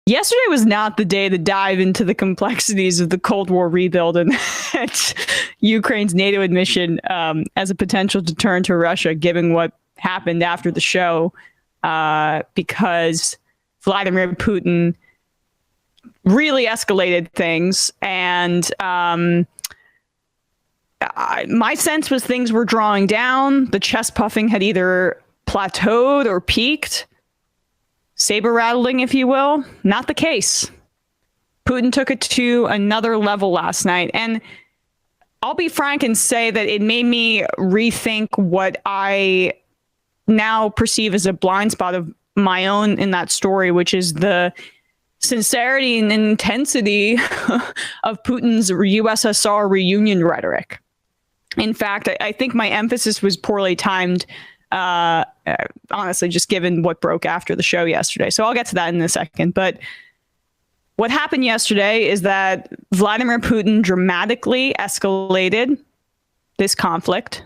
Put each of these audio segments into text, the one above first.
Yesterday was not the day to dive into the complexities of the Cold War rebuild and Ukraine's NATO admission as a potential deterrent to Russia, given what happened after the show, because Vladimir Putin really escalated things. And my sense was things were drawing down. The chest puffing had either plateaued or peaked. Saber rattling, if you will. Not the case. Putin took it to another level last night. And I'll be frank and say that it made me rethink what I now perceive as a blind spot of my own in that story, which is the sincerity and intensity of Putin's USSR reunion rhetoric. In fact, I think my emphasis was poorly timed, honestly, just given what broke after the show yesterday. So I'll get to that in a second. But what happened yesterday is that Vladimir Putin dramatically escalated this conflict,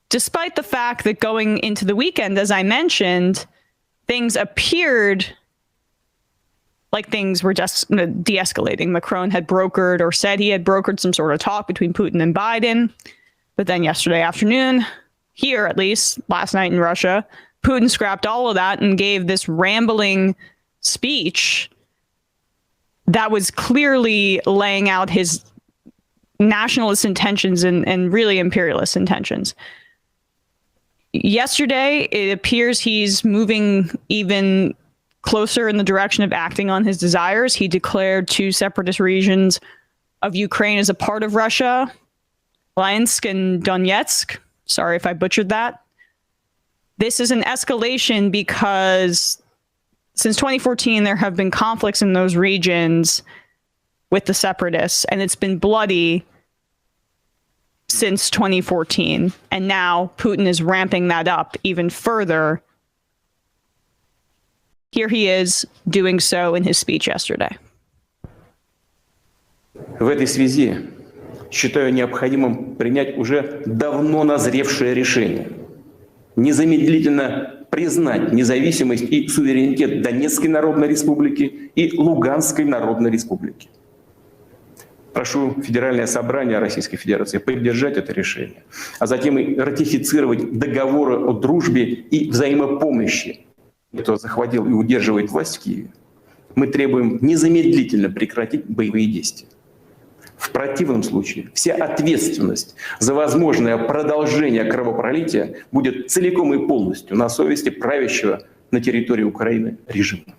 despite the fact that going into the weekend, as I mentioned, things appeared like things were just de-escalating. Macron had brokered or said he had brokered some sort of talk between Putin and Biden. But then yesterday afternoon, here at least, last night in Russia, Putin scrapped all of that and gave this rambling speech that was clearly laying out his nationalist intentions and really imperialist intentions. Yesterday, it appears he's moving even closer in the direction of acting on his desires. He declared 2 separatist regions of Ukraine as a part of Russia, Luhansk and Donetsk. Sorry if I butchered that. This is an escalation because since 2014, there have been conflicts in those regions with the separatists, and it's been bloody since 2014. And now Putin is ramping that up even further. Here he is doing so in his speech yesterday. В этой связи считаю необходимым принять уже давно назревшее решение незамедлительно признать независимость и суверенитет Донецкой Народной Республики и Луганской Народной Республики. Прошу Федеральное собрание Российской Федерации поддержать это решение, а затем и ратифицировать договоры о дружбе и взаимопомощи, кто захватил и удерживает власть в Киеве. Мы требуем незамедлительно прекратить боевые действия. В противном случае вся ответственность за возможное продолжение кровопролития будет целиком и полностью на совести правящего на территории Украины режима.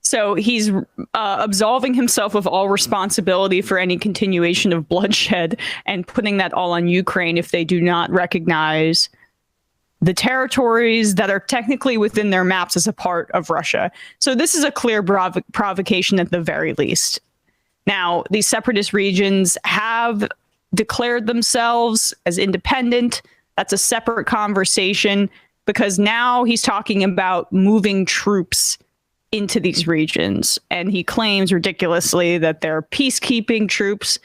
So he's absolving himself of all responsibility for any continuation of bloodshed and putting that all on Ukraine if they do not recognize the territories that are technically within their maps as a part of Russia. So this is a clear provocation at the very least. Now, these separatist regions have declared themselves as independent. That's a separate conversation because now he's talking about moving troops into these regions. And he claims ridiculously that they're peacekeeping troops.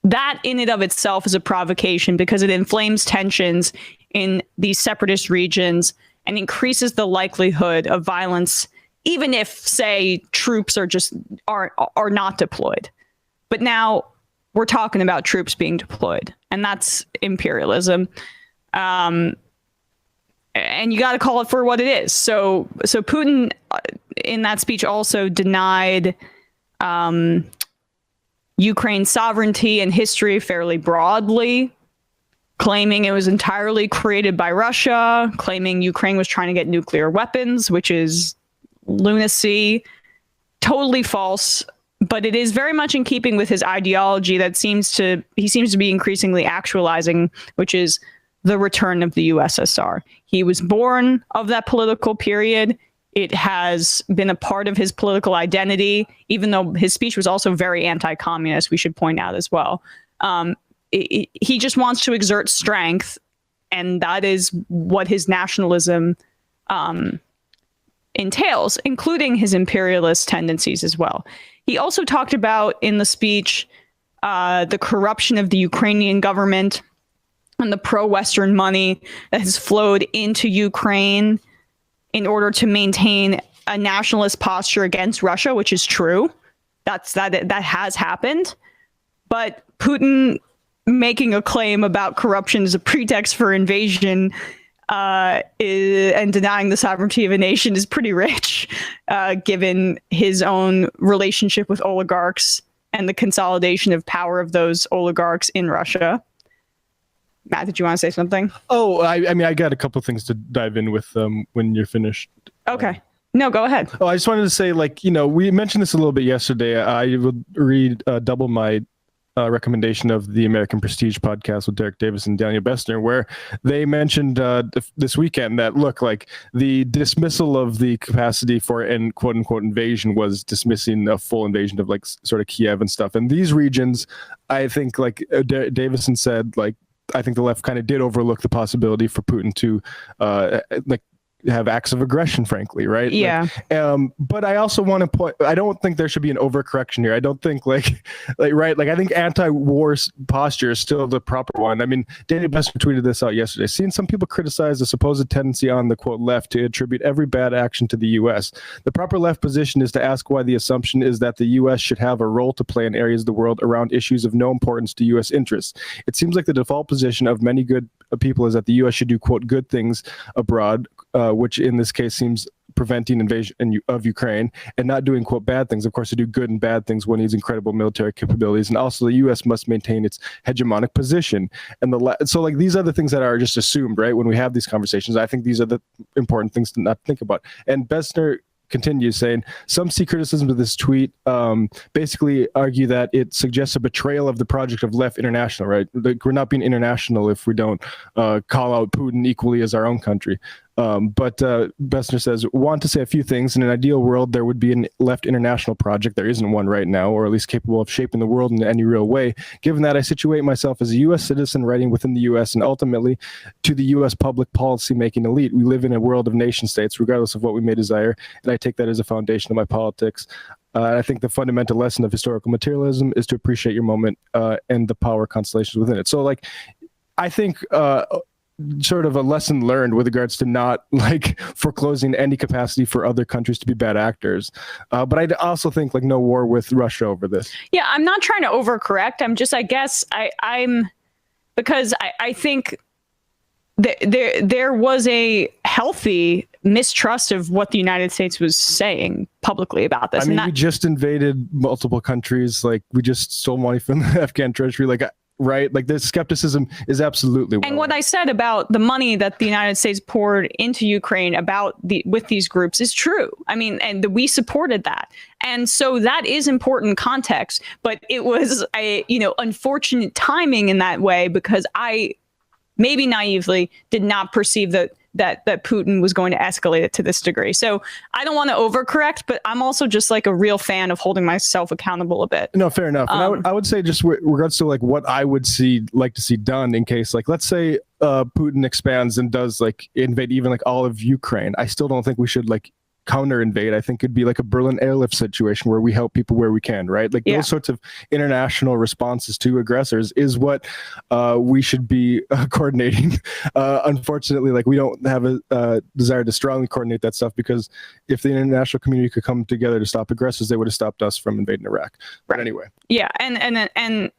That in and of itself is a provocation because it inflames tensions in these separatist regions and increases the likelihood of violence, even if, say, troops are not deployed. But now we're talking about troops being deployed, and that's imperialism. And you got to call it for what it is. So Putin, in that speech, also denied Ukraine's sovereignty and history fairly broadly, claiming it was entirely created by Russia, claiming Ukraine was trying to get nuclear weapons, which is lunacy, totally false. But it is very much in keeping with his ideology that he seems to be increasingly actualizing, which is the return of the USSR. He was born of that political period. It has been a part of his political identity, even though his speech was also very anti-communist, we should point out as well. He just wants to exert strength, and that is what his nationalism entails, including his imperialist tendencies as well. He also talked about in the speech the corruption of the Ukrainian government and the pro-Western money that has flowed into Ukraine in order to maintain a nationalist posture against Russia, which is true. That has happened. But Putin making a claim about corruption as a pretext for invasion and denying the sovereignty of a nation is pretty rich, given his own relationship with oligarchs and the consolidation of power of those oligarchs in Russia. Matt, did you want to say something? Oh, I mean, I got a couple of things to dive in with when you're finished. Okay. No, go ahead. Oh, I just wanted to say, like, you know, we mentioned this a little bit yesterday. I would read double my recommendation of the American Prestige podcast with Derek Davis and Daniel Bessner, where they mentioned this weekend that, look, like the dismissal of the capacity for an quote unquote invasion was dismissing a full invasion of like sort of Kiev and stuff. And these regions, I think, like Davison said, like, I think the left kind of did overlook the possibility for Putin to like have acts of aggression, frankly, right? Yeah. Like, but I also want to point, I don't think there should be an overcorrection here. I don't think right, I think anti-war posture is still the proper one. I mean, Daniel Bessner tweeted this out yesterday. Seeing some people criticize the supposed tendency on the quote left to attribute every bad action to the U.S. The proper left position is to ask why the assumption is that the U.S. should have a role to play in areas of the world around issues of no importance to U.S. interests. It seems like the default position of many good people is that the U.S. should do quote good things abroad, which in this case seems preventing invasion of Ukraine, and not doing quote bad things, of course, to do good and bad things when needs incredible military capabilities. And also the U.S. must maintain its hegemonic position. And so like these are the things that are just assumed, right? When we have these conversations, I think these are the important things to not think about. And Bessner continues saying, some see criticisms of this tweet basically argue that it suggests a betrayal of the project of left international, right? Like, we're not being international if we don't call out Putin equally as our own country. But Bessner says, want to say a few things. In an ideal world, there would be a left international project. There isn't one right now, or at least capable of shaping the world in any real way. Given that I situate myself as a U.S. citizen writing within the U.S. and ultimately to the U.S. public policy making elite, we live in a world of nation states, regardless of what we may desire. And I take that as a foundation of my politics. I think the fundamental lesson of historical materialism is to appreciate your moment and the power constellations within it. So, like, I think sort of a lesson learned with regards to not like foreclosing any capacity for other countries to be bad actors. But I also think like no war with Russia over this. Yeah, I'm not trying to overcorrect. I'm just, I guess I'm because I think there was a healthy mistrust of what the United States was saying publicly about this. I mean, we just invaded multiple countries. Like, we just stole money from the Afghan treasury. Like, right? Like, the skepticism is absolutely. And what I said about the money that the United States poured into Ukraine with these groups is true. I mean, and we supported that. And so that is important context, but it was unfortunate timing in that way, because I maybe naively did not perceive that Putin was going to escalate it to this degree. So I don't want to overcorrect, but I'm also just like a real fan of holding myself accountable a bit. No, fair enough. And I would say, just with regards to like what I would like to see done in case, like, let's say Putin expands and does like invade even like all of Ukraine. I still don't think we should like counter invade. I think it'd be like a Berlin airlift situation where we help people where we can, right? Like those sorts of international responses to aggressors is what we should be coordinating. Unfortunately, like, we don't have a desire to strongly coordinate that stuff, because if the international community could come together to stop aggressors, they would have stopped us from invading Iraq. But anyway. Yeah, and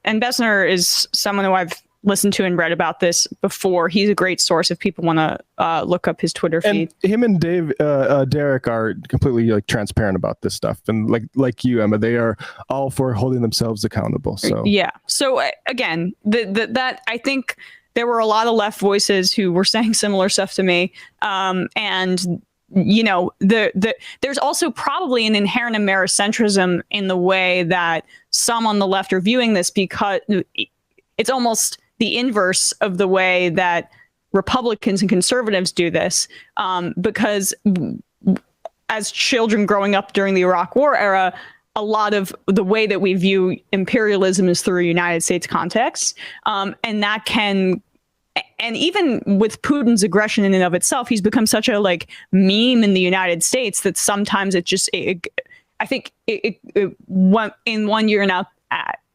Bessner is someone who I've listened to and read about this before. He's a great source if people want to look up his Twitter feed. And him and Derek are completely like transparent about this stuff, and like you, Emma, they are all for holding themselves accountable. So yeah. So again, that I think there were a lot of left voices who were saying similar stuff to me, and there's also probably an inherent Americentrism in the way that some on the left are viewing this, because it's almost the inverse of the way that Republicans and conservatives do this, because as children growing up during the Iraq War era, a lot of the way that we view imperialism is through a United States context. And that can, and even with Putin's aggression in and of itself, he's become such a like meme in the United States that sometimes I think it went in 1 year and out.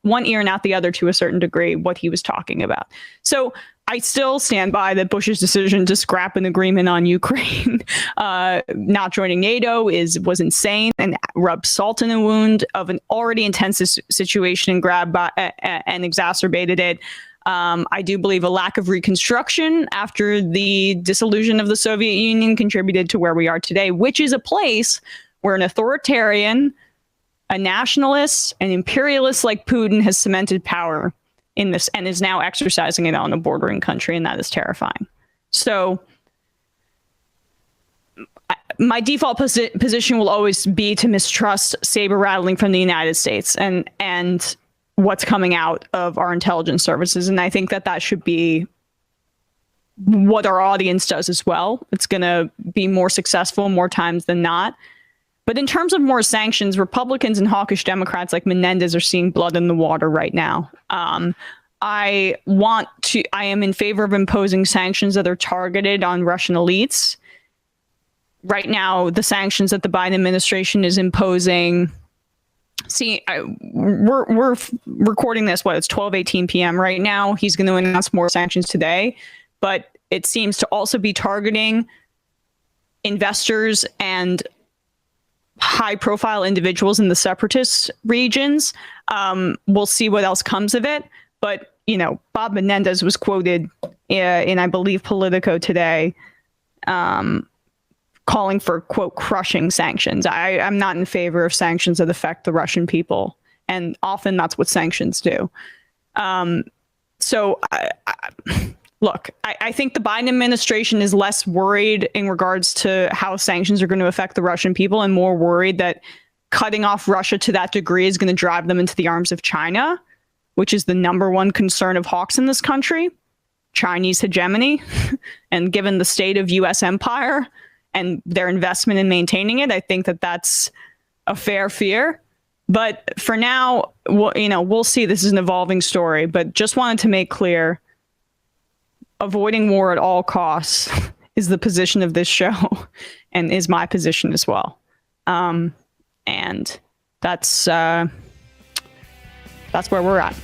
one ear and out the other to a certain degree what he was talking about. So I still stand by that Bush's decision to scrap an agreement on Ukraine, not joining NATO, was insane and rubbed salt in the wound of an already intense situation and exacerbated it. I do believe a lack of reconstruction after the dissolution of the Soviet Union contributed to where we are today, which is a place where an authoritarian, a nationalist, an imperialist like Putin has cemented power in this and is now exercising it on a bordering country, and that is terrifying. So my default position will always be to mistrust saber rattling from the United States and what's coming out of our intelligence services. And I think that should be what our audience does as well. It's going to be more successful more times than not. But in terms of more sanctions, Republicans and hawkish Democrats like Menendez are seeing blood in the water right now. I am in favor of imposing sanctions that are targeted on Russian elites. Right now, the sanctions that the Biden administration is imposing, we're recording this, it's 12:18 p.m. right now. He's going to announce more sanctions today, but it seems to also be targeting investors and high-profile individuals in the separatist regions. We'll see what else comes of it. But, Bob Menendez was quoted in, I believe, Politico today, calling for, quote, crushing sanctions. I'm not in favor of sanctions that affect the Russian people. And often that's what sanctions do. Look, I think the Biden administration is less worried in regards to how sanctions are going to affect the Russian people and more worried that cutting off Russia to that degree is going to drive them into the arms of China, which is the number one concern of hawks in this country, Chinese hegemony. And given the state of U.S. empire and their investment in maintaining it, I think that that's a fair fear. But for now, we'll see. This is an evolving story, but just wanted to make clear, avoiding war at all costs is the position of this show and is my position as well. And that's where we're at.